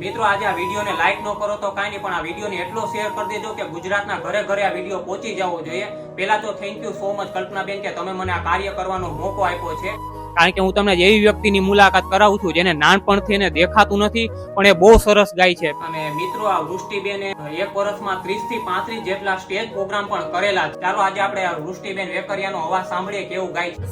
મિત્રો આજે આ વિડીયોને લાઈક ન કરો તો કાંઈ નહીં, પણ આ વિડીયોને એટલો શેર કરી દેજો કે ગુજરાતના ઘરે ઘરે આ વિડીયો પહોંચી જવો જોઈએ. પહેલા તો thank you so much Kalpanaben કે તમે મને આ કાર્ય કરવાનો મોકો આપ્યો છે. કારણ કે હું તમને એવી વ્યક્તિની મુલાકાત કરાવું છું જેને નાનપણથી એને દેખાતું નથી પણ એ બહુ સરસ ગાય છે. અને મિત્રો આ વૃષ્ટિબેને એક વર્ષમાં 30 થી 35 જેટલા સ્ટેજ પ્રોગ્રામ પણ કરેલા છે. ચાલો આજે આપણે આ વૃષ્ટિબેન વેકરિયાનો અવાજ સાંભળીએ કેવું ગાય છે.